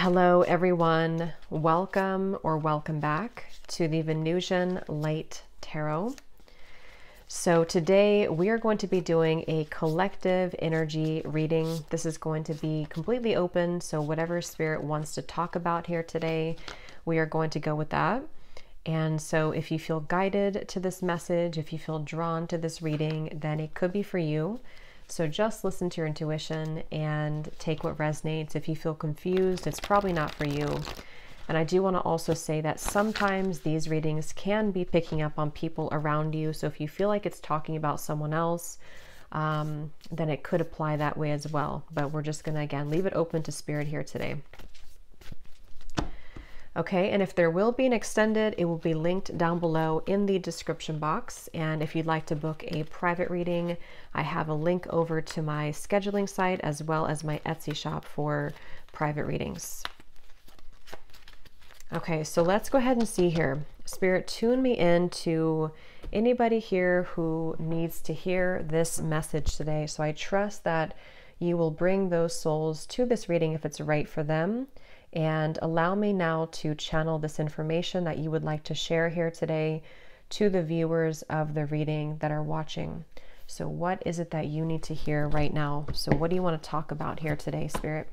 Hello everyone, welcome or welcome back to the Venusian Light Tarot. So today we are going to be doing a collective energy reading. This is going to be completely open, so whatever spirit wants to talk about here today, we are going to go with that. And so if you feel guided to this message, if you feel drawn to this reading, then it could be for you. So just listen to your intuition and take what resonates. If you feel confused, it's probably not for you. And I do want to also say that sometimes these readings can be picking up on people around you. So if you feel like it's talking about someone else, then it could apply that way as well. But we're just going to, again, leave it open to spirit here today. Okay, and if there will be an extended, it will be linked down below in the description box. And if you'd like to book a private reading, I have a link over to my scheduling site as well as my Etsy shop for private readings. Okay, so let's go ahead and see here. Spirit, tune me in to anybody here who needs to hear this message today. So I trust that you will bring those souls to this reading if it's right for them. And allow me now to channel this information that you would like to share here today to the viewers of the reading that are watching. So what is it that you need to hear right now? So what do you want to talk about here today, Spirit?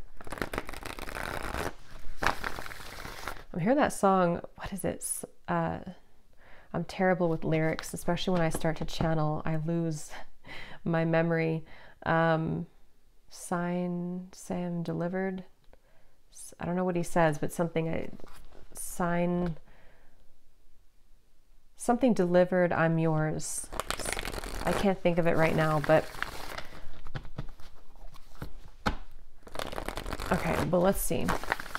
I'm hearing that song. What is it? I'm terrible with lyrics, especially when I start to channel. I lose my memory. Sign, Sam delivered. I don't know what he says, but something something delivered, I'm yours. I can't think of it right now, but okay, but let's see.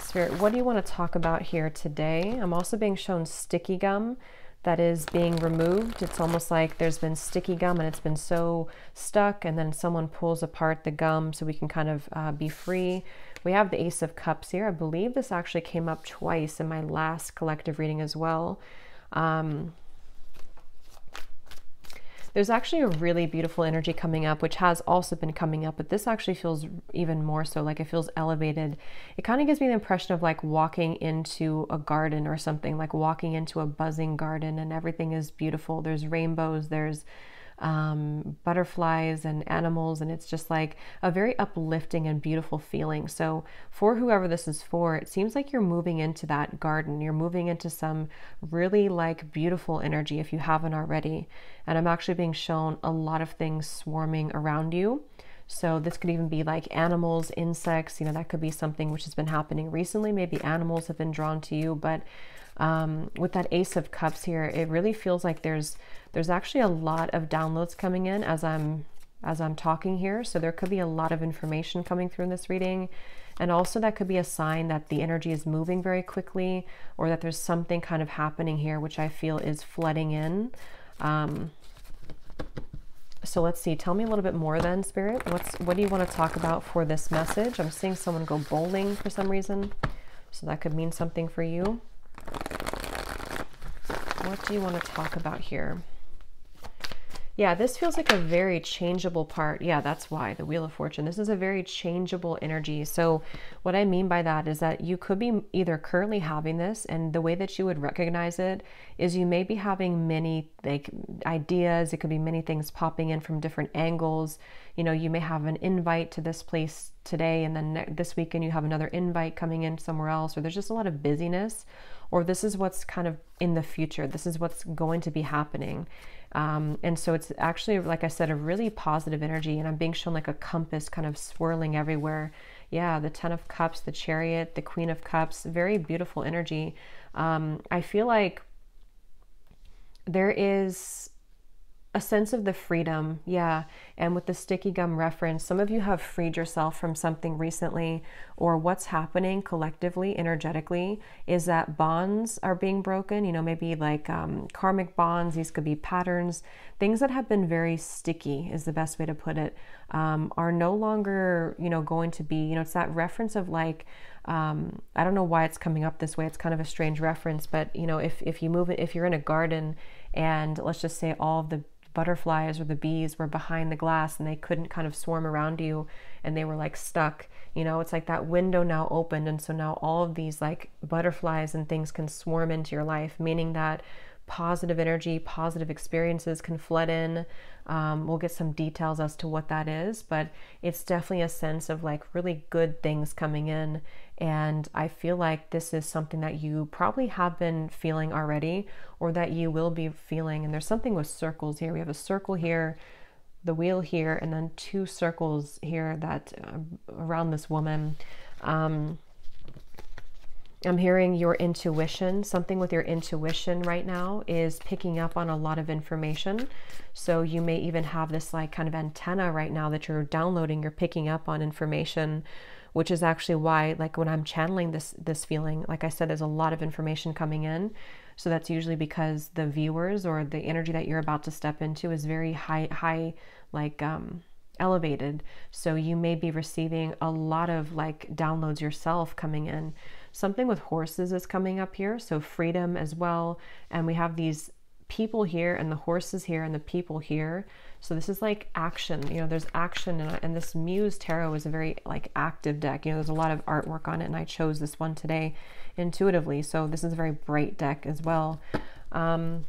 Spirit, what do you want to talk about here today? I'm also being shown sticky gum that is being removed. It's almost like there's been sticky gum and it's been so stuck, and then someone pulls apart the gum so we can kind of be free. We have the Ace of Cups here. I believe this actually came up twice in my last collective reading as well. There's actually a really beautiful energy coming up, which has also been coming up, but this actually feels even more so, like it feels elevated. It kind of gives me the impression of like walking into a garden or something, like walking into a buzzing garden and everything is beautiful. There's rainbows, there's butterflies and animals, and it's just like a very uplifting and beautiful feeling. So for whoever this is for, it seems like you're moving into that garden. You're moving into some really like beautiful energy if you haven't already. And I'm actually being shown a lot of things swarming around you. So this could even be like animals, insects, you know, that could be something which has been happening recently. Maybe animals have been drawn to you, but with that Ace of Cups here, it really feels like there's actually a lot of downloads coming in as I'm talking here. So there could be a lot of information coming through in this reading. And also that could be a sign that the energy is moving very quickly, or that there's something kind of happening here, which I feel is flooding in. So let's see, tell me a little bit more then, Spirit. What do you want to talk about for this message? I'm seeing someone go bowling for some reason. So that could mean something for you. What do you want to talk about here? Yeah, this feels like a very changeable part. Yeah, that's why, the Wheel of Fortune. This is a very changeable energy. So what I mean by that is that you could be either currently having this, and the way that you would recognize it is you may be having many like ideas. It could be many things popping in from different angles. You know, you may have an invite to this place today, and then this weekend you have another invite coming in somewhere else, or there's just a lot of busyness, or this is what's kind of in the future. This is what's going to be happening. And so it's actually, like I said, a really positive energy, and I'm being shown like a compass kind of swirling everywhere. Yeah, the Ten of Cups, the Chariot, the Queen of Cups, very beautiful energy. I feel like there is a sense of the freedom. Yeah. And with the sticky gum reference, some of you have freed yourself from something recently, or what's happening collectively, energetically, is that bonds are being broken, you know, maybe like karmic bonds. These could be patterns, things that have been very sticky is the best way to put it, are no longer, you know, going to be, you know, it's that reference of like, I don't know why it's coming up this way. It's kind of a strange reference, but you know, if you move it, if you're in a garden and let's just say all of the butterflies or the bees were behind the glass and they couldn't kind of swarm around you, and they were like stuck. You know, it's like that window now opened, and so now all of these like butterflies and things can swarm into your life, meaning that positive energy, positive experiences can flood in. We'll get some details as to what that is, but it's definitely a sense of like really good things coming in. And I feel like this is something that you probably have been feeling already, or that you will be feeling. And there's something with circles here. We have a circle here, the wheel here, and then 2 circles here that around this woman. I'm hearing your intuition. Something with your intuition right now is picking up on a lot of information. So you may even have this like kind of antenna right now that you're downloading, you're picking up on information, which is actually why, like when I'm channeling this feeling, like I said, there's a lot of information coming in. So that's usually because the viewers or the energy that you're about to step into is very high, like elevated. So you may be receiving a lot of like downloads yourself coming in. Something with horses is coming up here, so freedom as well. And we have these people here and the horses here and the people here. So this is like action, you know, there's action, and this Muse Tarot is a very like active deck. You know, there's a lot of artwork on it, and I chose this one today intuitively. So this is a very bright deck as well. I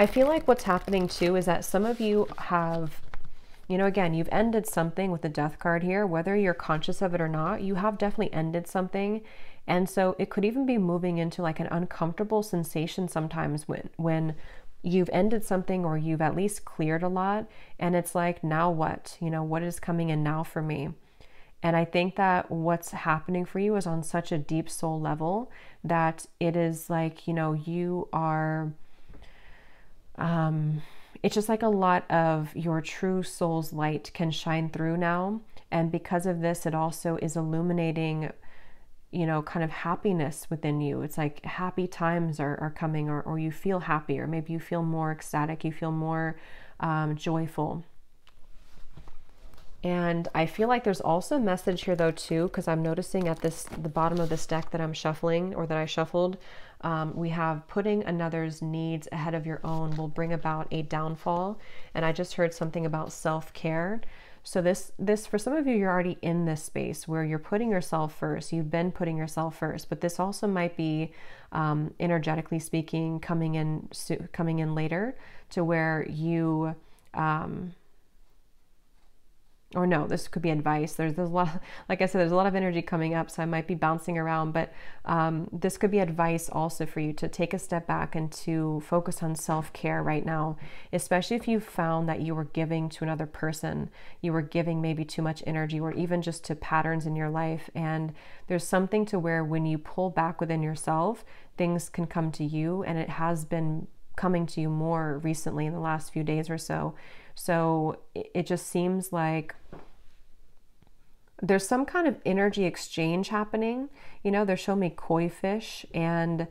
feel like what's happening too is that some of you have, you know, again, you've ended something with the Death card here, whether you're conscious of it or not. You have definitely ended something. And so it could even be moving into like an uncomfortable sensation sometimes when you've ended something, or you've at least cleared a lot. And it's like, now what? You know, what is coming in now for me? And I think that what's happening for you is on such a deep soul level that it is like, you know, you are... it's just like a lot of your true soul's light can shine through now. And because of this, it also is illuminating, you know, kind of happiness within you. It's like happy times are coming, or you feel happy, or maybe you feel more ecstatic, you feel more joyful. And I feel like there's also a message here though too, because I'm noticing at the bottom of this deck that I'm shuffling, or that I shuffled, we have putting another's needs ahead of your own will bring about a downfall. And I just heard something about self-care. So this for some of you, you're already in this space where you're putting yourself first. You've been putting yourself first, but this also might be energetically speaking coming in later, to where you or no, this could be advice. There's a lot, like I said, there's a lot of energy coming up, so I might be bouncing around, but this could be advice also for you to take a step back and to focus on self-care right now, especially if you found that you were giving to another person, you were giving maybe too much energy, or even just to patterns in your life. And there's something to where when you pull back within yourself, things can come to you, and it has been coming to you more recently in the last few days or so. So it just seems like there's some kind of energy exchange happening. You know, they're showing me koi fish, and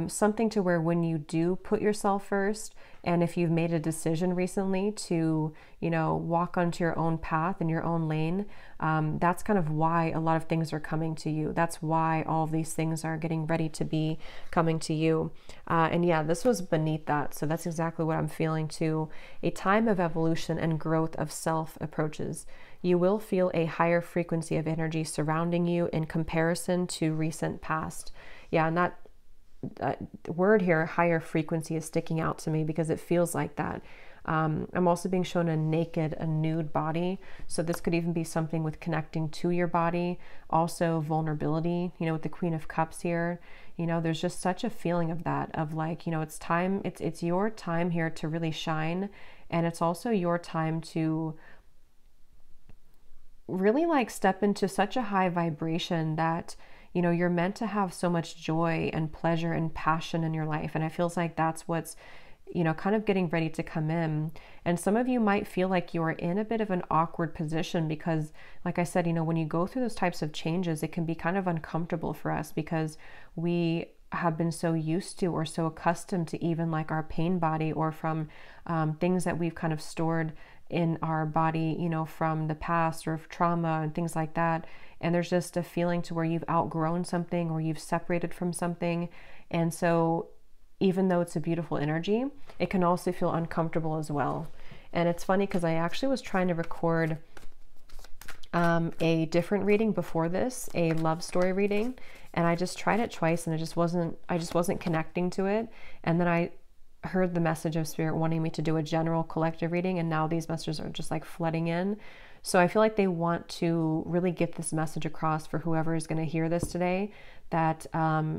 something to where when you do put yourself first, and if you've made a decision recently to, you know, walk onto your own path in your own lane, that's kind of why a lot of things are coming to you. That's why all of these things are getting ready to be coming to you. And yeah, this was beneath that. So that's exactly what I'm feeling too. A time of evolution and growth of self approaches. You will feel a higher frequency of energy surrounding you in comparison to recent past. Yeah, and that word here, higher frequency, is sticking out to me because it feels like that. I'm also being shown a nude body. So this could even be something with connecting to your body. Also vulnerability, you know, with the Queen of Cups here, you know, there's just such a feeling of that, of like, you know, it's time, it's your time here to really shine. And it's also your time to really like step into such a high vibration that, you know, you're meant to have so much joy and pleasure and passion in your life. And it feels like that's what's, you know, kind of getting ready to come in. And some of you might feel like you're in a bit of an awkward position because, like I said, you know, when you go through those types of changes, it can be kind of uncomfortable for us because we have been so used to or so accustomed to even like our pain body, or from things that we've kind of stored in our body, you know, from the past, or trauma and things like that. And there's just a feeling to where you've outgrown something, or you've separated from something. And so even though it's a beautiful energy, it can also feel uncomfortable as well. And it's funny because I actually was trying to record a different reading before this, a love story reading, and I just tried it twice and I just wasn't connecting to it. And then I heard the message of Spirit wanting me to do a general collective reading, and now these messages are just like flooding in. So I feel like they want to really get this message across for whoever is going to hear this today, that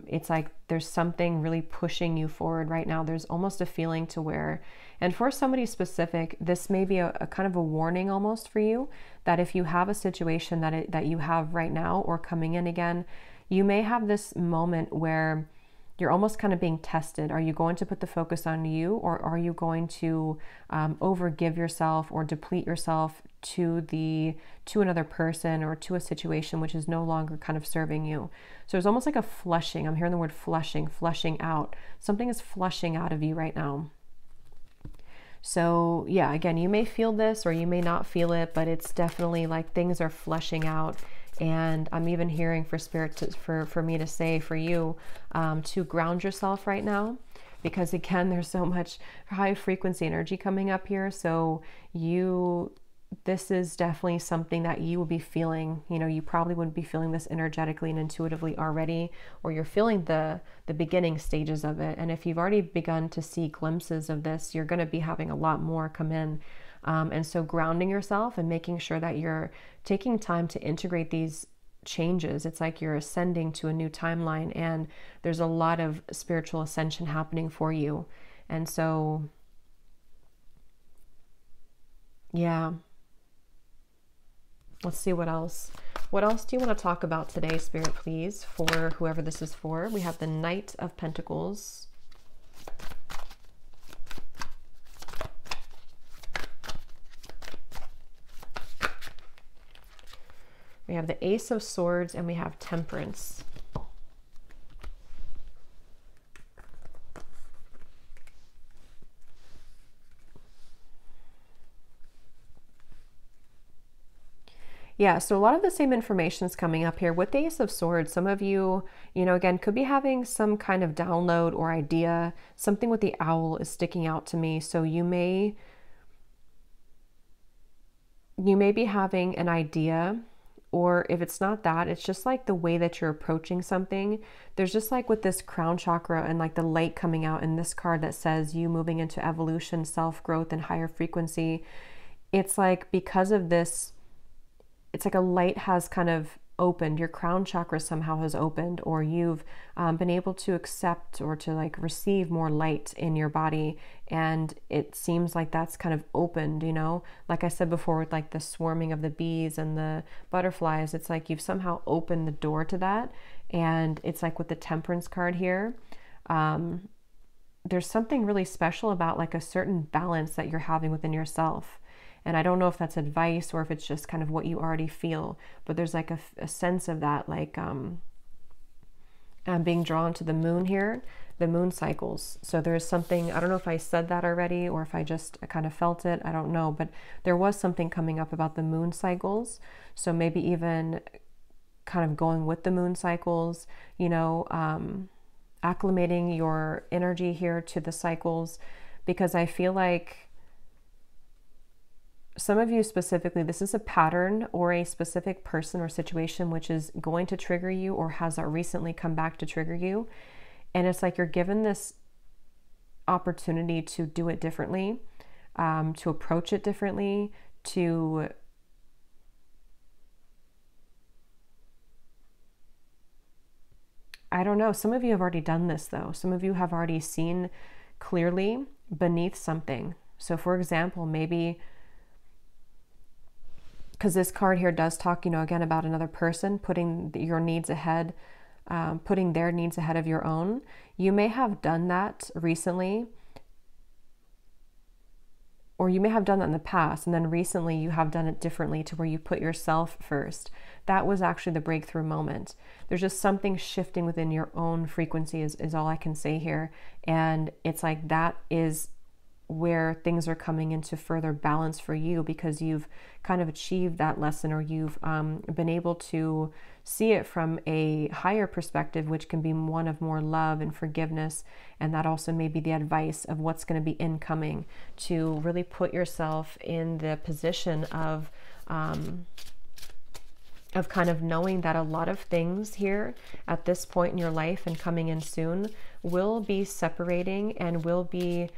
it's like there's something really pushing you forward right now. There's almost a feeling to where, and for somebody specific, this may be a kind of a warning almost for you, that if you have a situation that you have right now or coming in again, you may have this moment where you're almost kind of being tested. Are you going to put the focus on you, or are you going to overgive yourself or deplete yourself to another person or to a situation which is no longer kind of serving you? So there's almost like a flushing. I'm hearing the word flushing out. Something is flushing out of you right now. So yeah, again, you may feel this or you may not feel it, but it's definitely like things are flushing out. And I'm even hearing for Spirit for me to say for you to ground yourself right now, because again, there's so much high frequency energy coming up here. So this is definitely something that you will be feeling. You know, you probably wouldn't be feeling this energetically and intuitively already, or you're feeling the beginning stages of it. And if you've already begun to see glimpses of this, you're going to be having a lot more come in. And so grounding yourself and making sure that you're taking time to integrate these changes. It's like you're ascending to a new timeline, and there's a lot of spiritual ascension happening for you. And so, yeah. Let's see what else. What else do you want to talk about today, Spirit, please, for whoever this is for? We have the Knight of Pentacles. We have the Ace of Swords, and we have Temperance. Yeah, so a lot of the same information is coming up here with the Ace of Swords. Some of you, again, could be having some kind of download or idea. Something with the owl is sticking out to me. So you may be having an idea, or if it's not that, it's just like the way that you're approaching something. There's just like with this crown chakra and like the light coming out in this card that says you moving into evolution, self-growth, and higher frequency. It's like because of this, it's like a light has kind of opened, your crown chakra somehow has opened, or you've been able to accept or to like receive more light in your body. And it seems like that's kind of opened, like I said before, with like the swarming of the bees and the butterflies, it's like you've somehow opened the door to that. And it's like with the Temperance card here, there's something really special about like a certain balance that you're having within yourself. And I don't know if that's advice or if it's just kind of what you already feel, but there's like a sense of that, like I'm being drawn to the moon here, the moon cycles. So there's something, I don't know if I said that already or if I just kind of felt it, I don't know, but there was something coming up about the moon cycles. So maybe even kind of going with the moon cycles, acclimating your energy here to the cycles, because I feel like some of you specifically, this is a pattern or a specific person or situation which is going to trigger you or has recently come back to trigger you. And it's like you're given this opportunity to do it differently, to approach it differently, I don't know. Some of you have already done this though. Some of you have already seen clearly beneath something. So for example, maybe, because this card here does talk, again, about another person putting your needs ahead, putting their needs ahead of your own. You may have done that recently, or you may have done that in the past, and then recently you have done it differently to where you put yourself first. That was actually the breakthrough moment. There's just something shifting within your own frequency is all I can say here. And it's like that is where things are coming into further balance for you, because you've kind of achieved that lesson, or you've been able to see it from a higher perspective, which can be one of more love and forgiveness. And that also may be the advice of what's going to be incoming, to really put yourself in the position of kind of knowing that a lot of things here at this point in your life and coming in soon will be separating, and will be,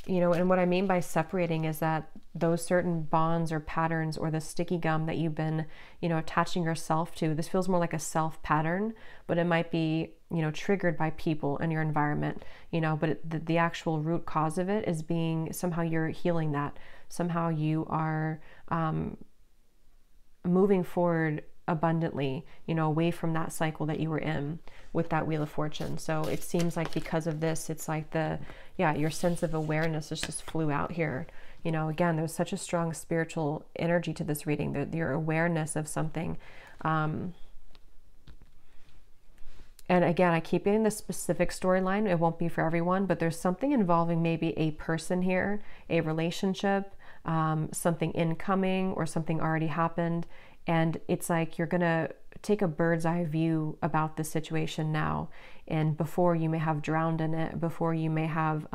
you know, and what I mean by separating is that those certain bonds or patterns, or the sticky gum that you've been, you know, attaching yourself to, this feels more like a self pattern, but it might be, you know, triggered by people in your environment, you know, but the actual root cause of it is being, somehow you're healing that. Somehow you are moving forward abundantly, you know, away from that cycle that you were in with that Wheel of Fortune. So it seems like because of this, it's like your sense of awareness just flew out here. You know, again, there's such a strong spiritual energy to this reading, your awareness of something. And again, I keep getting the specific storyline. It won't be for everyone, but there's something involving maybe a person here, a relationship, something incoming, or something already happened. And it's like you're going to take a bird's eye view about the situation now. And before, you may have drowned in it, before you may have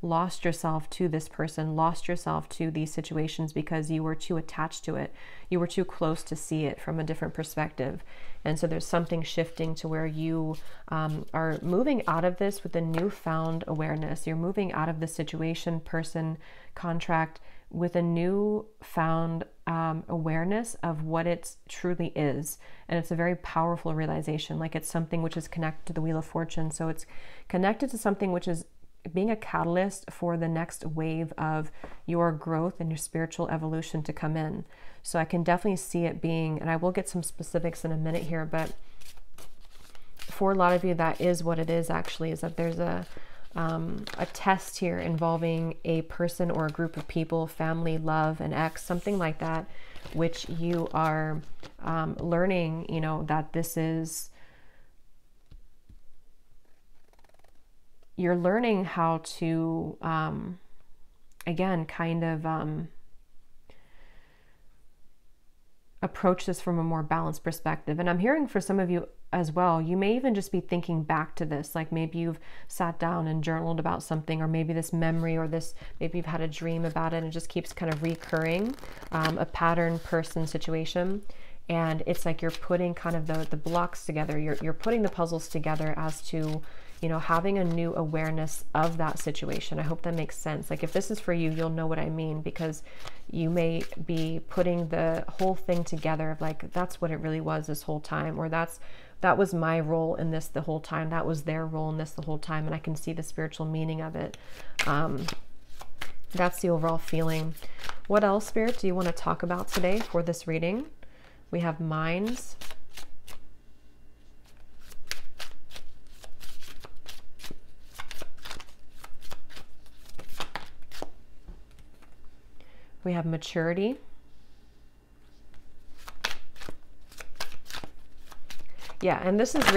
lost yourself to this person, lost yourself to these situations because you were too attached to it. You were too close to see it from a different perspective. And so there's something shifting to where you are moving out of this with a newfound awareness. You're moving out of the situation, person, contract with a newfound awareness of what it truly is. And it's a very powerful realization. Like, it's something which is connected to the Wheel of Fortune. So it's connected to something which is being a catalyst for the next wave of your growth and your spiritual evolution to come in. So I can definitely see it being, and I will get some specifics in a minute here, but for a lot of you, that is what it is actually, is that there's a test here involving a person or a group of people, family, love, an ex, something like that, which you are learning, you know, that this is, you're learning how to, again, kind of approach this from a more balanced perspective. And I'm hearing for some of you as well, you may even just be thinking back to this, like maybe you've sat down and journaled about something, or maybe this memory, or this, maybe you've had a dream about it and it just keeps kind of recurring, a pattern, person, situation. And it's like you're putting kind of the blocks together, you're putting the puzzles together as to, you know, having a new awareness of that situation. I hope that makes sense. Like, if this is for you, you'll know what I mean, because you may be putting the whole thing together of like, that's what it really was this whole time, or that was my role in this the whole time, that was their role in this the whole time, and I can see the spiritual meaning of it. That's the overall feeling. What else, Spirit, do you want to talk about today for this reading? We have minds. We have maturity. Yeah, and this is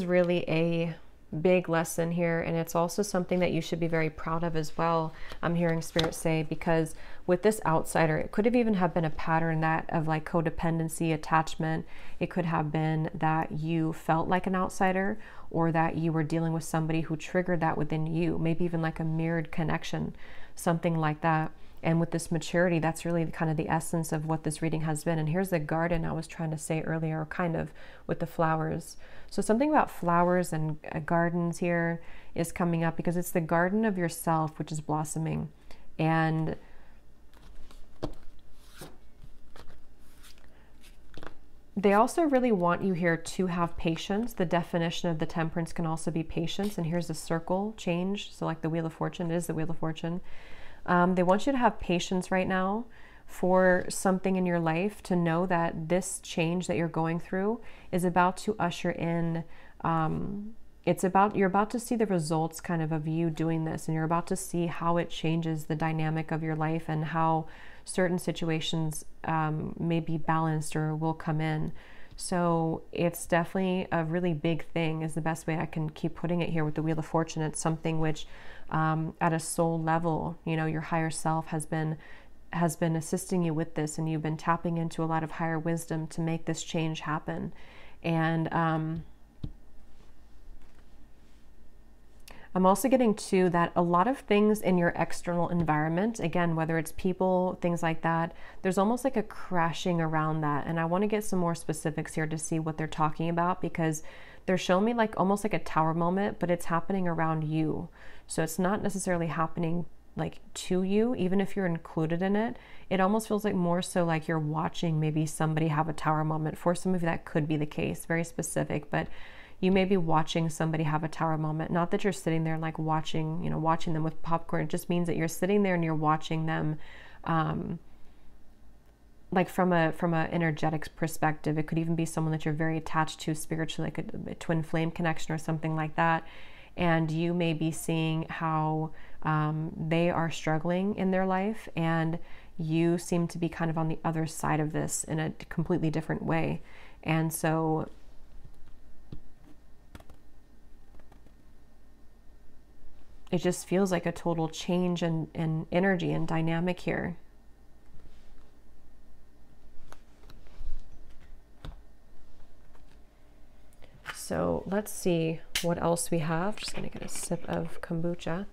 really a big lesson here, and it's also something that you should be very proud of as well. I'm hearing Spirit say, because with this outsider, it could have even have been a pattern that of like codependency, attachment. It could have been that you felt like an outsider, or that you were dealing with somebody who triggered that within you, maybe even like a mirrored connection, something like that. And with this maturity, that's really kind of the essence of what this reading has been. And here's the garden I was trying to say earlier, kind of with the flowers. So something about flowers and gardens here is coming up, because it's the garden of yourself, which is blossoming. And they also really want you here to have patience. The definition of the Temperance can also be patience. And here's a circle change. So like the Wheel of Fortune, it is the Wheel of Fortune. They want you to have patience right now for something in your life, to know that this change that you're going through is about to usher in, you're about to see the results kind of you doing this, and you're about to see how it changes the dynamic of your life, and how certain situations may be balanced or will come in. So it's definitely a really big thing, is the best way I can keep putting it here with the Wheel of Fortune. It's something which at a soul level, you know, your higher self has been assisting you with this, and you've been tapping into a lot of higher wisdom to make this change happen. And I'm also getting to that a lot of things in your external environment, again, whether it's people, things like that, there's almost like a crashing around that. And I want to get some more specifics here to see what they're talking about, because they're showing me like almost like a tower moment, but it's happening around you. So it's not necessarily happening like to you, even if you're included in it. It almost feels like more so like you're watching maybe somebody have a tower moment. For some of you, that could be the case, very specific, but you may be watching somebody have a tower moment. Not that you're sitting there like watching, you know, watching them with popcorn. It just means that you're sitting there and you're watching them, like from a energetics perspective. It could even be someone that you're very attached to spiritually, like a twin flame connection or something like that. And you may be seeing how they are struggling in their life, and you seem to be kind of on the other side of this in a completely different way. And so it just feels like a total change in energy and dynamic here. So let's see what else we have. Just gonna get a sip of kombucha.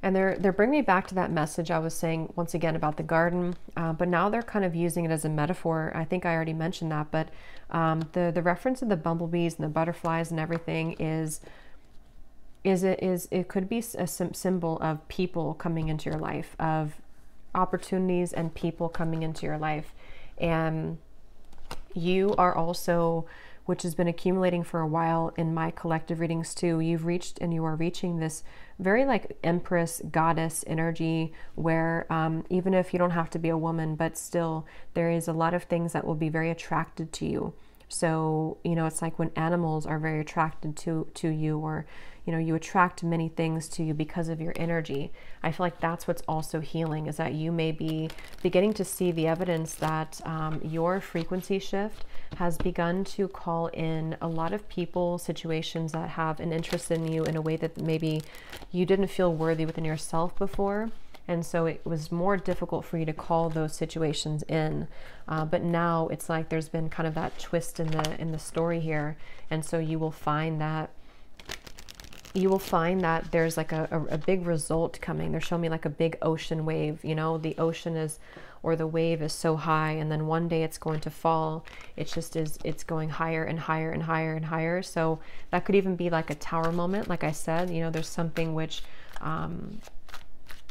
And they're bringing me back to that message I was saying once again about the garden, but now they're kind of using it as a metaphor. I think I already mentioned that, but the reference of the bumblebees and the butterflies and everything it could be a symbol of people coming into your life, of opportunities and people coming into your life. And you are also, which has been accumulating for a while in my collective readings too, you've reached and you are reaching this very like empress goddess energy where even if you don't have to be a woman, but still there is a lot of things that will be very attracted to you. So, you know, it's like when animals are very attracted to you, or, you know, you attract many things to you because of your energy. I feel like that's what's also healing, is that you may be beginning to see the evidence that your frequency shift has begun to call in a lot of people, situations that have an interest in you in a way that maybe you didn't feel worthy within yourself before. And so it was more difficult for you to call those situations in. But now it's like there's been kind of that twist in the story here. And so you will find that there's like a big result coming. They're showing me like a big ocean wave. You know, the ocean is, or the wave is so high, and then one day it's going to fall. It's going higher and higher and higher and higher. So that could even be like a tower moment. Like I said, you know, there's something which,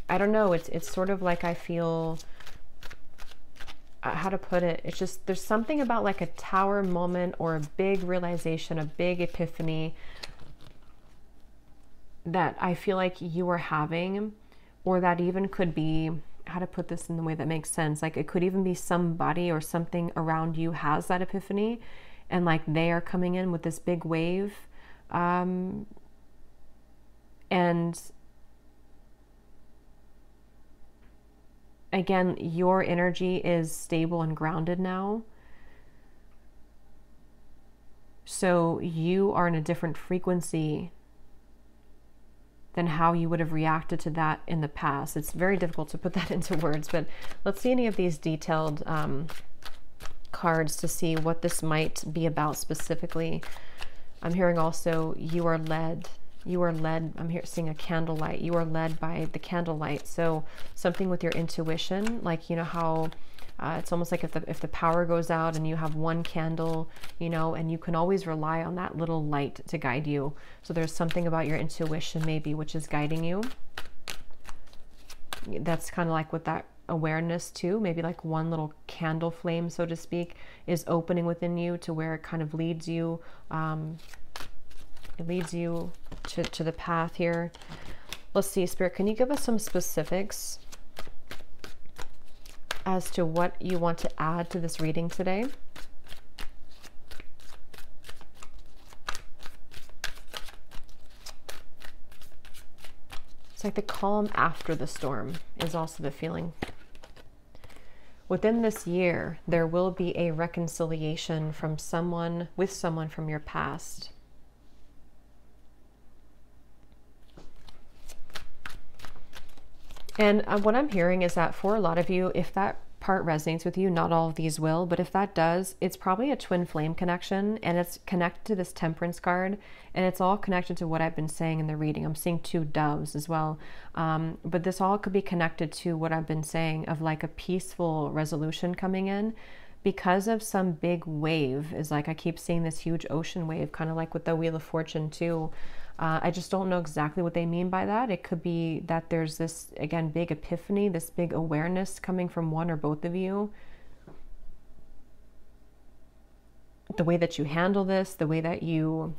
I don't know, it's sort of like I feel, how to put it, it's just, there's something about like a tower moment or a big realization, a big epiphany that I feel like you are having, or that even could be, how to put this in the way that makes sense, like it could even be somebody or something around you has that epiphany, and like they are coming in with this big wave, and again, your energy is stable and grounded now. So you are in a different frequency than how you would have reacted to that in the past. It's very difficult to put that into words, but let's see any of these detailed cards to see what this might be about specifically. I'm hearing also, you are led. I'm here seeing a candlelight. You are led by the candlelight. So something with your intuition, like, you know how it's almost like if the power goes out and you have one candle, you know, and you can always rely on that little light to guide you. So there's something about your intuition maybe which is guiding you. That's kind of like with that awareness too. Maybe like one little candle flame, so to speak, is opening within you to where it kind of leads you. It leads you to the path here. Let's see, Spirit, can you give us some specifics as to what you want to add to this reading today? It's like the calm after the storm is also the feeling. Within this year, there will be a reconciliation from someone with someone from your past. And what I'm hearing is that for a lot of you, if that part resonates with you, not all of these will, but if that does, it's probably a twin flame connection, and it's connected to this temperance card, and it's all connected to what I've been saying in the reading. I'm seeing 2 doves as well, but this all could be connected to what I've been saying of like a peaceful resolution coming in because of some big wave. Is like I keep seeing this huge ocean wave, kind of like with the Wheel of Fortune too. I just don't know exactly what they mean by that. It could be that there's this, again, big epiphany, this big awareness coming from one or both of you. The way that you handle this, the way that you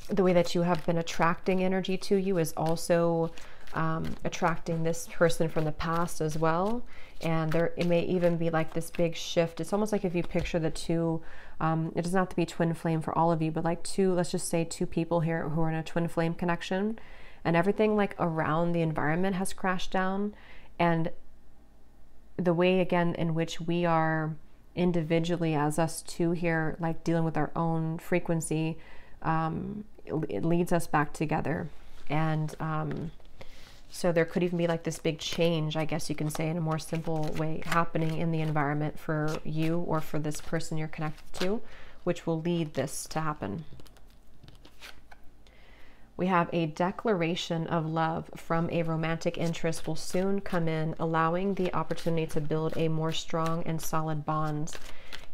have been attracting energy to you is also attracting this person from the past as well. And it may even be like this big shift. It's almost like if you picture the 2, it doesn't have to be twin flame for all of you, but like 2, let's just say 2 people here who are in a twin flame connection, and everything like around the environment has crashed down. And the way, again, in which we are individually as us 2 here, like dealing with our own frequency, it leads us back together. And so there could even be like this big change, I guess you can say, in a more simple way, happening in the environment for you or for this person you're connected to, which will lead this to happen. We have a declaration of love from a romantic interest will soon come in, allowing the opportunity to build a more strong and solid bond.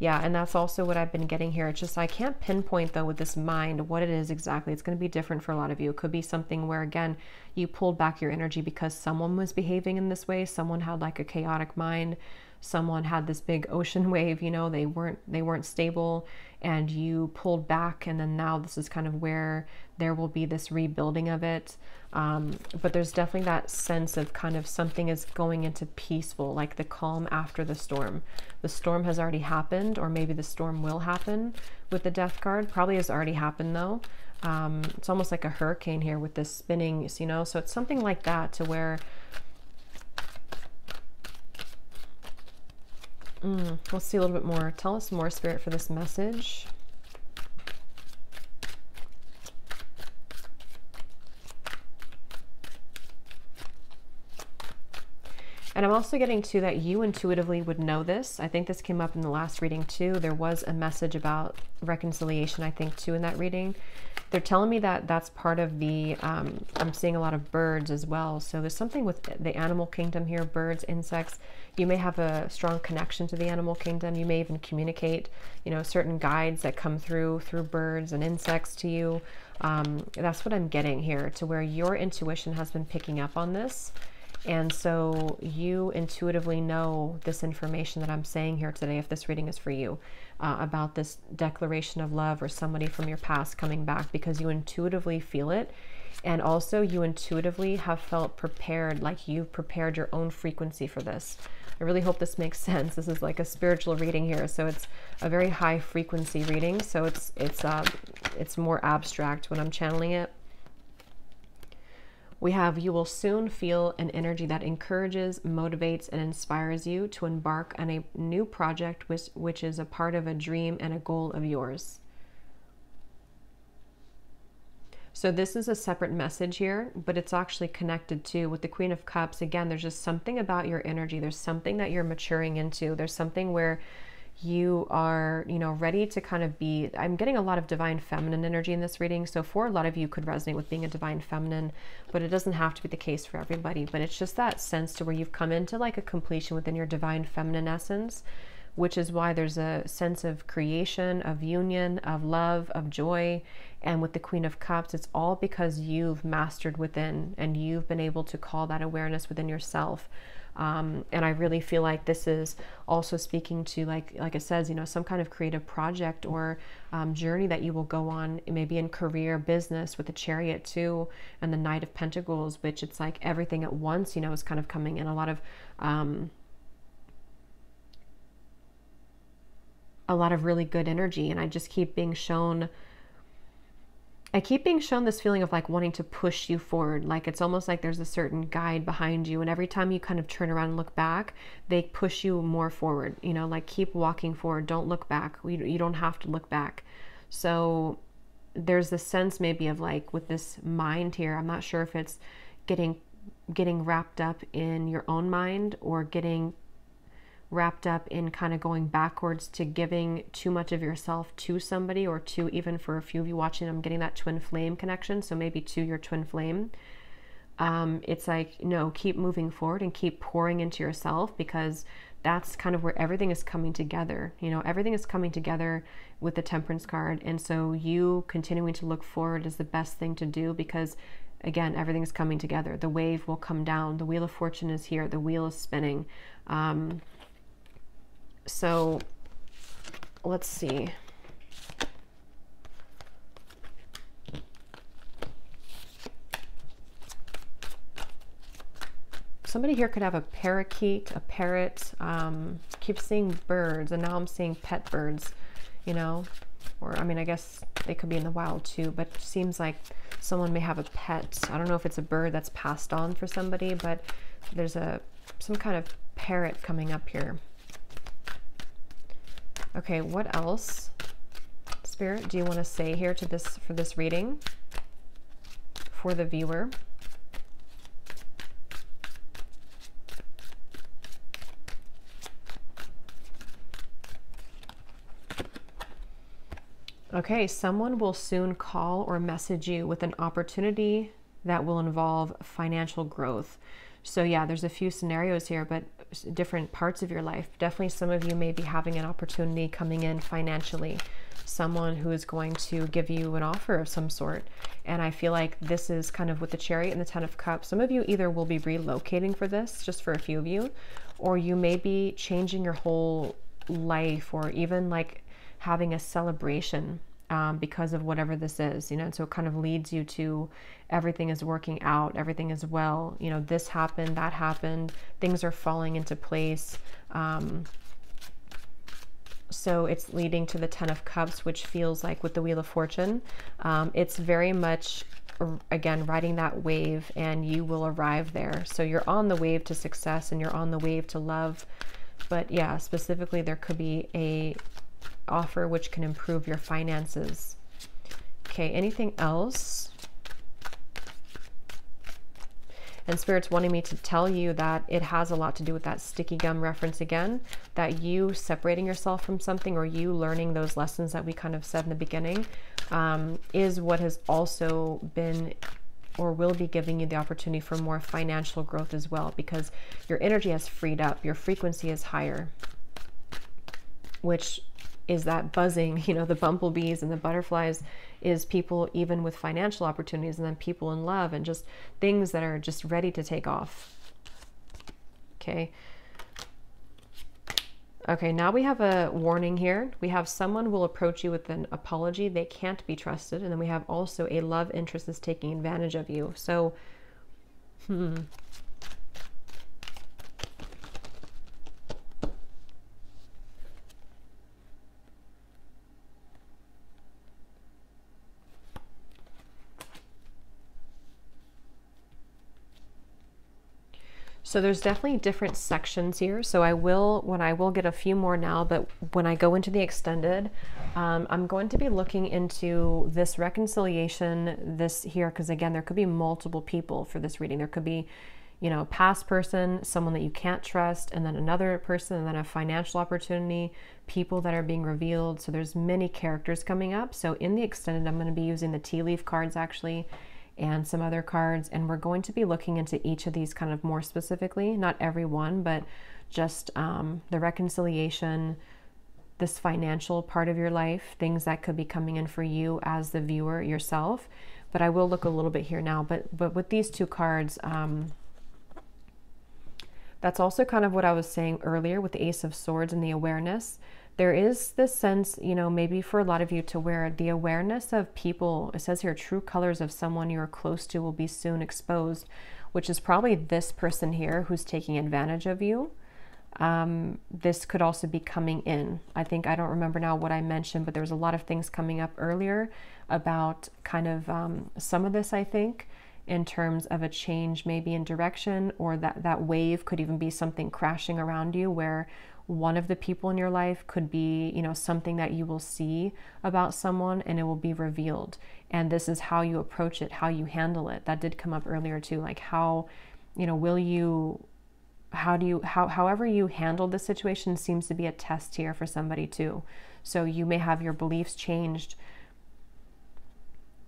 Yeah, and that's also what I've been getting here. It's just I can't pinpoint, though, with this mind what it is exactly. It's going to be different for a lot of you. It could be something where, again, you pulled back your energy because someone was behaving in this way. Someone had like a chaotic mind. Someone had this big ocean wave, you know, they weren't stable, and you pulled back, and then now this is kind of where there will be this rebuilding of it. But there's definitely that sense of kind of something is going into peaceful, like the calm after the storm. The storm has already happened, or maybe the storm will happen with the Death card. Probably has already happened though. It's almost like a hurricane here with this spinning, you know, so it's something like that to where let's see a little bit more. Tell us more, Spirit, for this message. And I'm also getting to that you intuitively would know this. I think this came up in the last reading too. There was a message about reconciliation, I think, too, in that reading. They're telling me that that's part of the, I'm seeing a lot of birds as well. So there's something with the animal kingdom here, birds, insects. You may have a strong connection to the animal kingdom. You may even communicate, you know, certain guides that come through birds and insects to you. That's what I'm getting here, to where your intuition has been picking up on this. And so you intuitively know this information that I'm saying here today, if this reading is for you, about this declaration of love or somebody from your past coming back, because you intuitively feel it. And also you intuitively have felt prepared, like you've prepared your own frequency for this. I really hope this makes sense. This is like a spiritual reading here. So it's a very high frequency reading. So it's more abstract when I'm channeling it. We have, you will soon feel an energy that encourages, motivates, and inspires you to embark on a new project which is a part of a dream and a goal of yours. So this is a separate message here, but it's actually connected to with the Queen of Cups. Again, there's just something about your energy. There's something that you're maturing into. There's something where you are, you know, ready to kind of be, I'm getting a lot of divine feminine energy in this reading. So for a lot of you could resonate with being a divine feminine, but it doesn't have to be the case for everybody. But it's just that sense to where you've come into like a completion within your divine feminine essence, which is why there's a sense of creation, of union, of love, of joy. And with the Queen of Cups, it's all because you've mastered within and you've been able to call that awareness within yourself. And I really feel like this is also speaking to, like it says, you know, some kind of creative project or journey that you will go on, maybe in career, business, with the Chariot too, and the Knight of Pentacles, which it's like everything at once, you know, is kind of coming in. A lot of really good energy. And I just keep being shown I keep being shown this feeling of like wanting to push you forward. Like it's almost like there's a certain guide behind you. And every time you kind of turn around and look back, they push you more forward, you know, like keep walking forward. Don't look back. You don't have to look back. So there's this sense maybe of like with this mind here, I'm not sure if it's getting wrapped up in your own mind or getting wrapped up in kind of going backwards to giving too much of yourself to somebody, or to, even for a few of you watching, I'm getting that twin flame connection. So maybe to your twin flame. It's like, no, keep moving forward and keep pouring into yourself, because that's kind of where everything is coming together. You know, everything is coming together with the Temperance card. And so you continuing to look forward is the best thing to do, because again, everything is coming together. The wave will come down. The Wheel of Fortune is here. The wheel is spinning. So let's see. Somebody here could have a parakeet, a parrot. Keep seeing birds, and now I'm seeing pet birds, you know, or I mean, I guess they could be in the wild too, but it seems like someone may have a pet. I don't know if it's a bird that's passed on for somebody, but there's some kind of parrot coming up here. Okay, what else, Spirit, do you want to say here to this, for this reading for the viewer? Okay, someone will soon call or message you with an opportunity that will involve financial growth. So yeah, there's a few scenarios here, but different parts of your life. Definitely some of you may be having an opportunity coming in financially. Someone who is going to give you an offer of some sort. And I feel like this is kind of with the Chariot and the Ten of Cups. Some of you either will be relocating for this, just for a few of you, or you may be changing your whole life, or even like having a celebration because of whatever this is, you know. And so it kind of leads you to everything is working out, everything is well, you know, this happened, that happened, things are falling into place. So it's leading to the Ten of Cups, which feels like with the Wheel of Fortune, it's very much, again, riding that wave, and you will arrive there. So you're on the wave to success, and you're on the wave to love. But yeah, specifically there could be a offer which can improve your finances. Okay, anything else? And Spirit's wanting me to tell you that it has a lot to do with that sticky gum reference again, that you separating yourself from something, or you learning those lessons that we kind of said in the beginning, is what has also been or will be giving you the opportunity for more financial growth as well, because your energy has freed up, your frequency is higher, which is that buzzing, you know, the bumblebees and the butterflies, is people even with financial opportunities, and then people in love, and just things that are just ready to take off. Okay. Okay, now we have a warning here. We have someone will approach you with an apology. They can't be trusted. And then we have also a love interest is taking advantage of you. So, So there's definitely different sections here. So I will get a few more now, but when I go into the extended, I'm going to be looking into this reconciliation, this here, because again, there could be multiple people for this reading. There could be, you know, a past person, someone that you can't trust, and then another person, and then a financial opportunity, people that are being revealed. So there's many characters coming up. So in the extended, I'm going to be using the tea leaf cards actually, and some other cards, and we're going to be looking into each of these kind of more specifically, not every one, but just the reconciliation, this financial part of your life, things that could be coming in for you as the viewer yourself. But I will look a little bit here now, but with these two cards, that's also kind of what I was saying earlier with the Ace of Swords and the awareness. There is this sense, you know, maybe for a lot of you to where the awareness of people, it says here, true colors of someone you are close to will be soon exposed, which is probably this person here who's taking advantage of you. This could also be coming in. I don't remember now what I mentioned, but there was a lot of things coming up earlier about kind of some of this, I think, in terms of a change maybe in direction, or that wave could even be something crashing around you, where one of the people in your life could be, you know, something that you will see about someone and it will be revealed. And this is how you approach it, how you handle it. That did come up earlier too, like how, you know, however you handle the situation seems to be a test here for somebody too. So you may have your beliefs changed,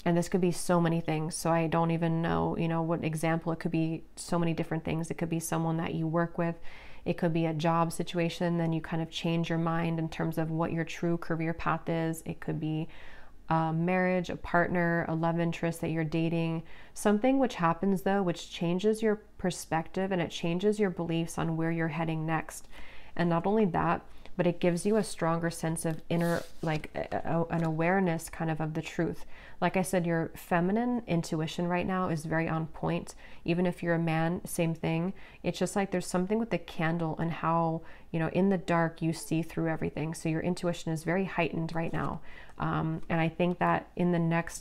and this could be so many things. So I don't even know, you know, what example. It could be so many different things. It could be someone that you work with. It could be a job situation. Then you kind of change your mind in terms of what your true career path is. It could be a marriage, a partner, a love interest that you're dating. Something which happens though, which changes your perspective and it changes your beliefs on where you're heading next. And not only that, but it gives you a stronger sense of inner, like an awareness kind of the truth. Like I said, your feminine intuition right now is very on point. Even if you're a man, same thing. It's just like there's something with the candle and how, you know, in the dark you see through everything. So your intuition is very heightened right now. And I think that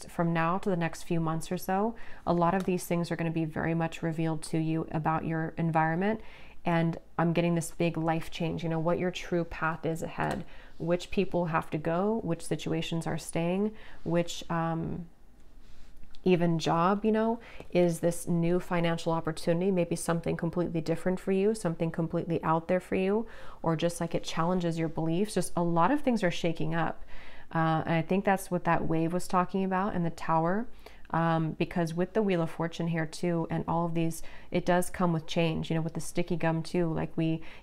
from now to the next few months or so, a lot of these things are going to be very much revealed to you about your environment. And I'm getting this big life change, you know, what your true path is ahead, which people have to go, which situations are staying, which even job, you know, is this new financial opportunity, maybe something completely different for you, something completely out there for you, or just like it challenges your beliefs. Just a lot of things are shaking up. And I think that's what that wave was talking about in the Tower. Because with the Wheel of Fortune here too, and all of these, it does come with change, you know, with the sticky gum too. Like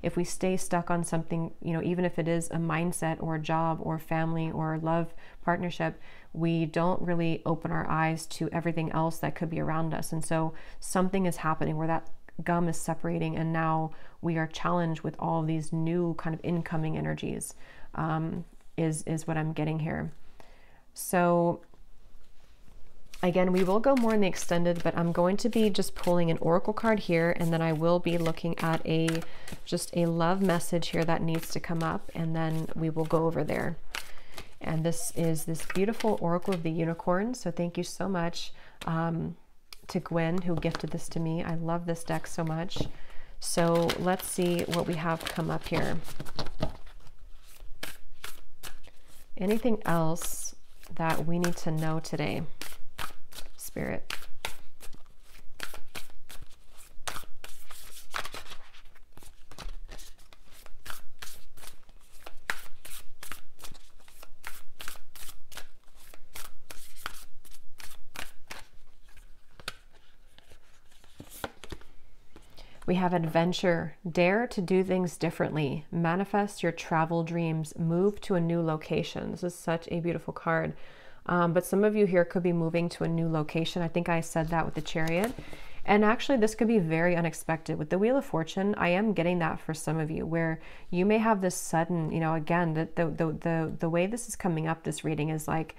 if we stay stuck on something, you know, even if it is a mindset or a job or family or love partnership, we don't really open our eyes to everything else that could be around us. And so something is happening where that gum is separating, and now we are challenged with all of these new kind of incoming energies, is what I'm getting here. So again, we will go more in the extended, but I'm going to be just pulling an oracle card here, and then I will be looking at just a love message here that needs to come up, and then we will go over there. And this is this beautiful Oracle of the Unicorn. So thank you so much to Gwen, who gifted this to me. I love this deck so much. So let's see what we have come up here. Anything else that we need to know today, Spirit? We have adventure, dare to do things differently, manifest your travel dreams, move to a new location. This is such a beautiful card. But some of you here could be moving to a new location. I think I said that with the Chariot. And actually this could be very unexpected. With the Wheel of Fortune, I am getting that for some of you, where you may have this sudden, you know, again, the way this is coming up, this reading is like,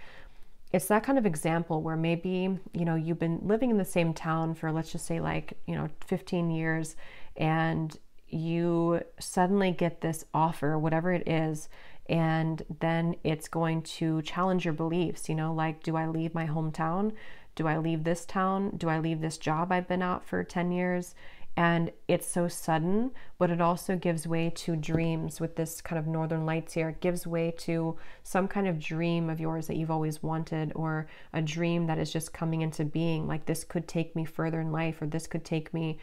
it's that kind of example where maybe, you know, you've been living in the same town for, let's just say, like, you know, 15 years, and you suddenly get this offer, whatever it is, and then it's going to challenge your beliefs, you know, like, do I leave my hometown? Do I leave this town? Do I leave this job I've been out for 10 years? And it's so sudden, but it also gives way to dreams with this kind of Northern Lights here. It gives way to some kind of dream of yours that you've always wanted, or a dream that is just coming into being. Like, this could take me further in life, or this could take me,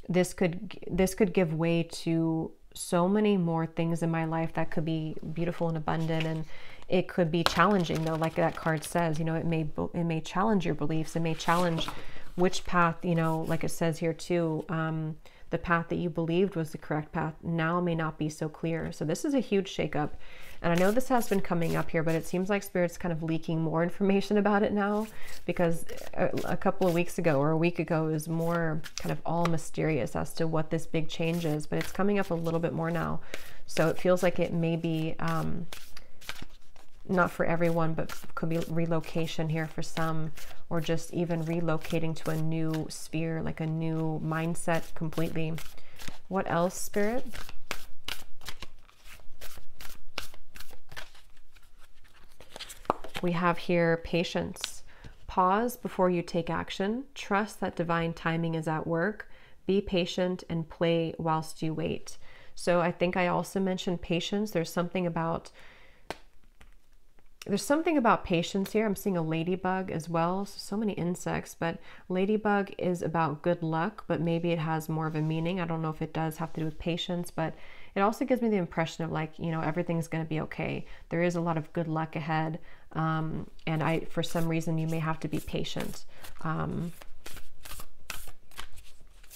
this could give way to so many more things in my life that could be beautiful and abundant. And it could be challenging though, like that card says, you know, it may challenge your beliefs. It may challenge which path, you know, like it says here too, the path that you believed was the correct path now may not be so clear. So this is a huge shakeup. And I know this has been coming up here, but it seems like Spirit's kind of leaking more information about it now, because a couple of weeks ago or a week ago it was more kind of all mysterious as to what this big change is, but it's coming up a little bit more now. So it feels like it may be not for everyone, but could be relocation here for some, or just even relocating to a new sphere, like a new mindset completely. What else, Spirit? We have here patience. Pause before you take action. Trust that divine timing is at work. Be patient and play whilst you wait. So I think I also mentioned patience. There's something about patience here. I'm seeing a ladybug as well. So many insects, but ladybug is about good luck, but maybe it has more of a meaning. I don't know if it does have to do with patience, but it also gives me the impression of like, you know, everything's going to be okay. There is a lot of good luck ahead. And for some reason, you may have to be patient.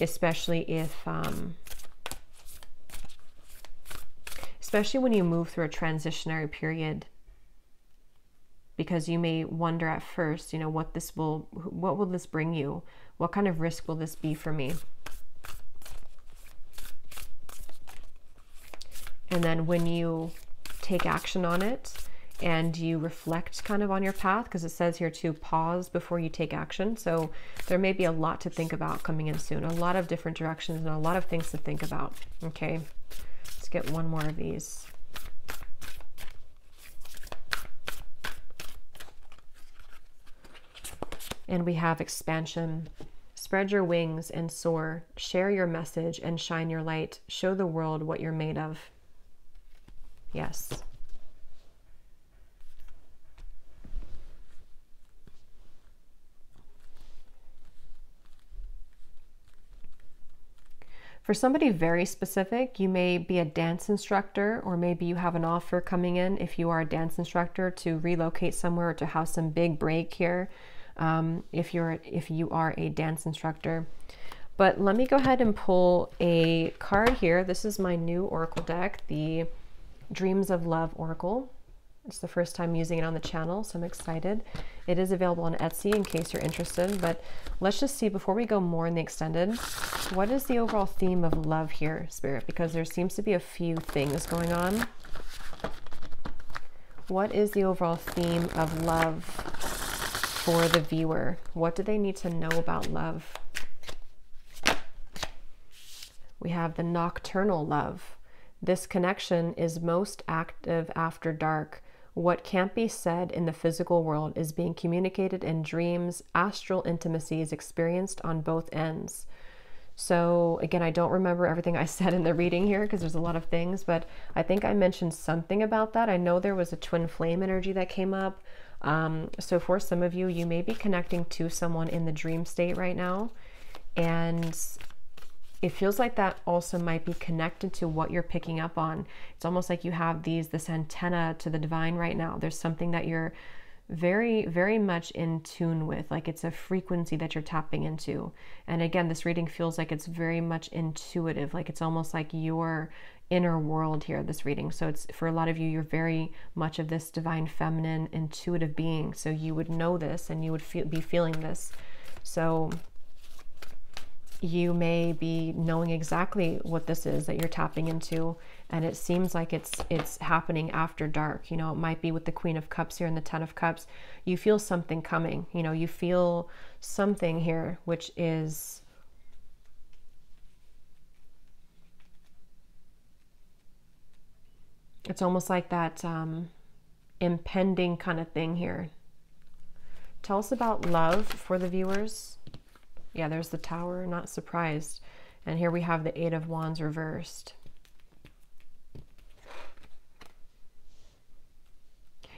Especially when you move through a transitionary period, because you may wonder at first, you know, what will this bring you? What kind of risk will this be for me? And then when you take action on it and you reflect kind of on your path, because it says here to pause before you take action. So there may be a lot to think about coming in soon, a lot of different directions and a lot of things to think about. Okay, let's get one more of these. And we have expansion. Spread your wings and soar. Share your message and shine your light. Show the world what you're made of. Yes. For somebody very specific, you may be a dance instructor, or maybe you have an offer coming in if you are a dance instructor to relocate somewhere or to have some big break here. If you are a dance instructor. But let me go ahead and pull a card here. This is my new oracle deck, the Dreams of Love Oracle. It's the first time using it on the channel, so I'm excited. It is available on Etsy in case you're interested, but let's just see, before we go more in the extended, what is the overall theme of love here, Spirit? Because there seems to be a few things going on. What is the overall theme of love for the viewer? What do they need to know about love? We have the nocturnal love. This connection is most active after dark. What can't be said in the physical world is being communicated in dreams. Astral intimacy is experienced on both ends. So again, I don't remember everything I said in the reading here because there's a lot of things, but I think I mentioned something about that. I know there was a twin flame energy that came up. So for some of you, you may be connecting to someone in the dream state right now, and it feels like that also might be connected to what you're picking up on. It's almost like you have this antenna to the divine right now. There's something that you're very, very much in tune with, like it's a frequency that you're tapping into. And again, this reading feels like it's very much intuitive, like it's almost like your inner world here, this reading. So it's, for a lot of you, you're very much of this divine feminine intuitive being. So you would know this and you would be feeling this. So you may be knowing exactly what this is that you're tapping into, and it seems like it's happening after dark. You know, it might be with the Queen of Cups here and the Ten of Cups. You feel something coming, you know, you feel something here, which is it's almost like that impending kind of thing here. Tell us about love for the viewers. Yeah, there's the Tower, not surprised. And here we have the Eight of Wands reversed.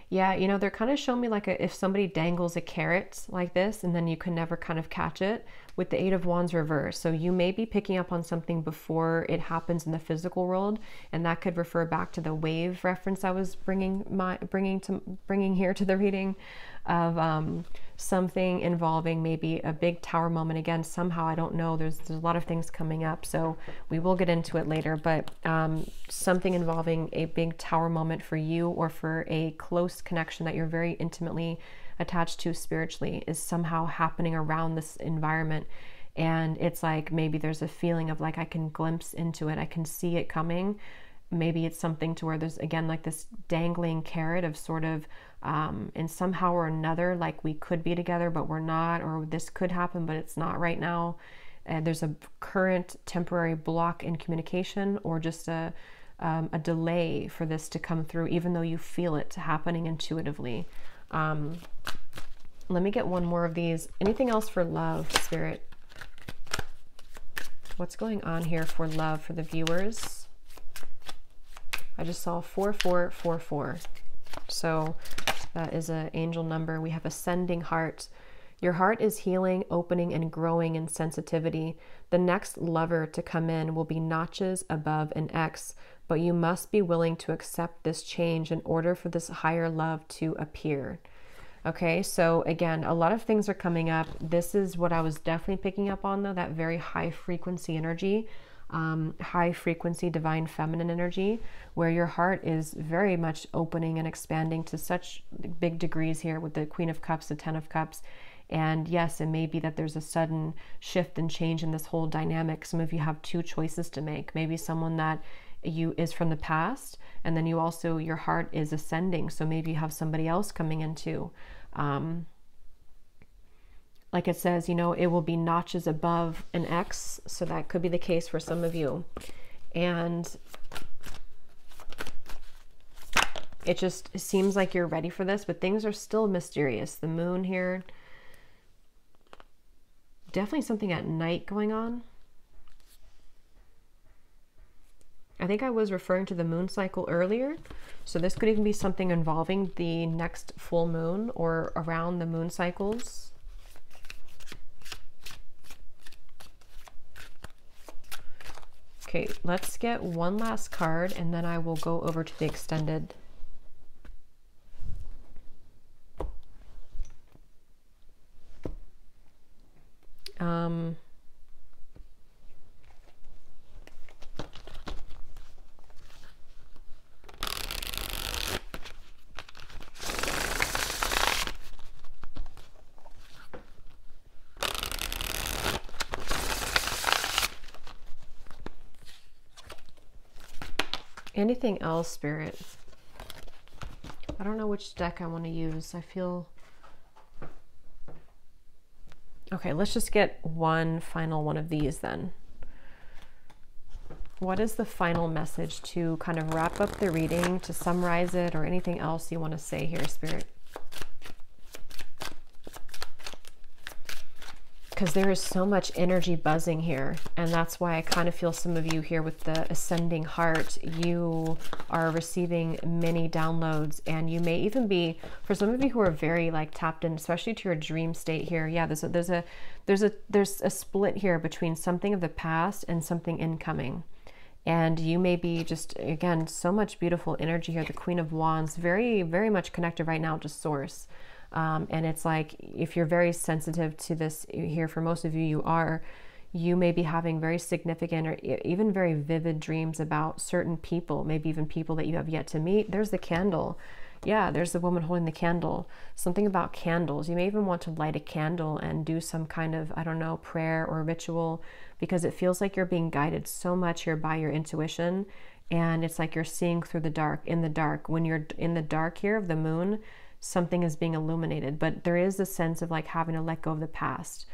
Yeah, you know, they're kind of showing me like if somebody dangles a carrot like this and then you can never kind of catch it, with the Eight of Wands reversed. So you may be picking up on something before it happens in the physical world, and that could refer back to the wave reference I was bringing here to the reading of something involving maybe a big tower moment again. Somehow, I don't know, there's a lot of things coming up, so we will get into it later, but something involving a big tower moment for you, or for a close connection that you're very intimately attached to spiritually, is somehow happening around this environment. And it's like maybe there's a feeling of like I can glimpse into it, I can see it coming, maybe it's something to where there's, again, like this dangling carrot of sort of, and somehow or another, like we could be together, but we're not, or this could happen, but it's not right now. And there's a current temporary block in communication, or just a delay for this to come through, even though you feel it happening intuitively. Let me get one more of these. Anything else for love, Spirit? What's going on here for love for the viewers? I just saw 4444. So that is an angel number. We have ascending heart. Your heart is healing, opening, and growing in sensitivity. The next lover to come in will be notches above an X, but you must be willing to accept this change in order for this higher love to appear. Okay, so again, a lot of things are coming up. This is what I was definitely picking up on, though, that very high frequency energy, high frequency divine feminine energy, where your heart is very much opening and expanding to such big degrees here with the Queen of Cups, the Ten of Cups. And yes, it may be that there's a sudden shift and change in this whole dynamic. Some of you have two choices to make. Maybe someone that you is from the past, and then you also, your heart is ascending. So maybe you have somebody else coming in too. Like it says, you know, it will be notches above an X. So that could be the case for some of you. And it just seems like you're ready for this, but things are still mysterious. The moon here, definitely something at night going on. I think I was referring to the moon cycle earlier. So this could even be something involving the next full moon or around the moon cycles. Okay, let's get one last card and then I will go over to the extended. Anything else, Spirit? I don't know which deck I want to use. I feel... Okay, let's just get one final one of these then. What is the final message to kind of wrap up the reading, to summarize it, or anything else you want to say here, Spirit? Because there is so much energy buzzing here, and that's why I kind of feel some of you here with the ascending heart, you are receiving many downloads, and you may even be, for some of you who are very like tapped in, especially to your dream state here. Yeah, there's a split here between something of the past and something incoming. And you may be just, again, so much beautiful energy here. The Queen of Wands, very, very much connected right now to source. And it's like, if you're very sensitive to this here, for most of you, you may be having very significant or even very vivid dreams about certain people, maybe even people that you have yet to meet. There's the candle. Yeah, there's the woman holding the candle. Something about candles. You may even want to light a candle and do some kind of, I don't know, prayer or ritual, because it feels like you're being guided so much here by your intuition. And it's like you're seeing through the dark, in the dark. When you're in the dark here of the moon, something is being illuminated, but there is a sense of like having to let go of the past.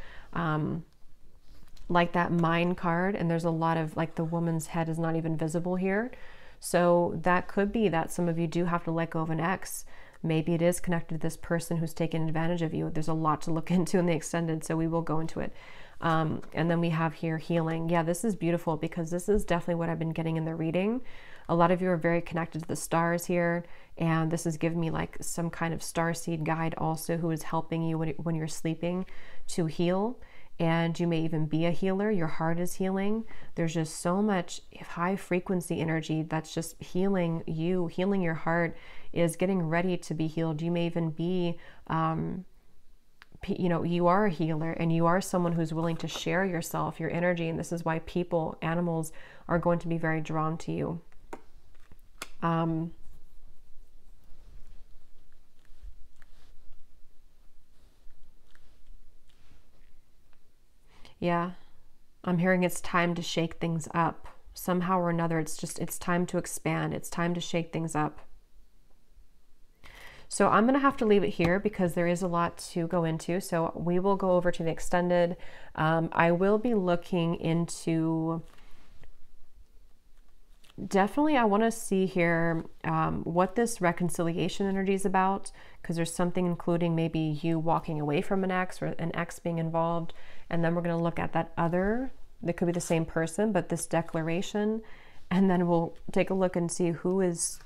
Like that mind card, and there's a lot of like the woman's head is not even visible here. So that could be that some of you do have to let go of an ex. Maybe it is connected to this person who's taken advantage of you. There's a lot to look into in the extended, so we will go into it. And then we have here healing. Yeah, this is beautiful because this is definitely what I've been getting in the reading. A lot of you are very connected to the stars here, and this is giving me like some kind of starseed guide also who is helping you when you're sleeping to heal. And you may even be a healer. Your heart is healing. There's just so much high frequency energy that's just healing you. Healing your heart is getting ready to be healed. You may even be, you know, you are a healer and you are someone who's willing to share yourself, your energy. And this is why people, animals are going to be very drawn to you. Yeah, I'm hearing it's time to shake things up. somehow or another. It's time to expand. It's time to shake things up. So I'm going to have to leave it here because there is a lot to go into. So we will go over to the extended. I will be looking into, definitely I want to see here what this reconciliation energy is about, because there's something including maybe you walking away from an ex or an ex being involved. And then we're going to look at that other, that could be the same person, but this declaration. And then we'll take a look and see who is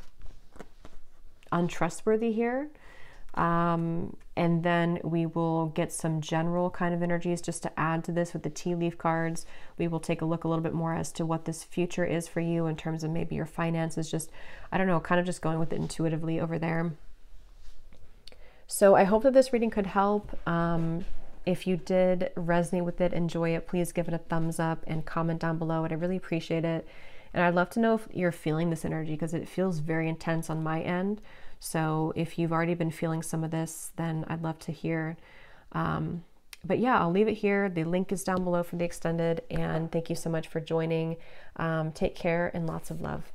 untrustworthy here. And then we will get some general kind of energies just to add to this with the tea leaf cards. We will take a look a little bit more as to what this future is for you in terms of maybe your finances. Just, I don't know, kind of just going with it intuitively over there. So I hope that this reading could help. If you did resonate with it, enjoy it, please give it a thumbs up and comment down below. I'd really appreciate it. And I'd love to know if you're feeling this energy, because it feels very intense on my end. So if you've already been feeling some of this, then I'd love to hear. But yeah, I'll leave it here. The link is down below for the extended. And thank you so much for joining. Take care and lots of love.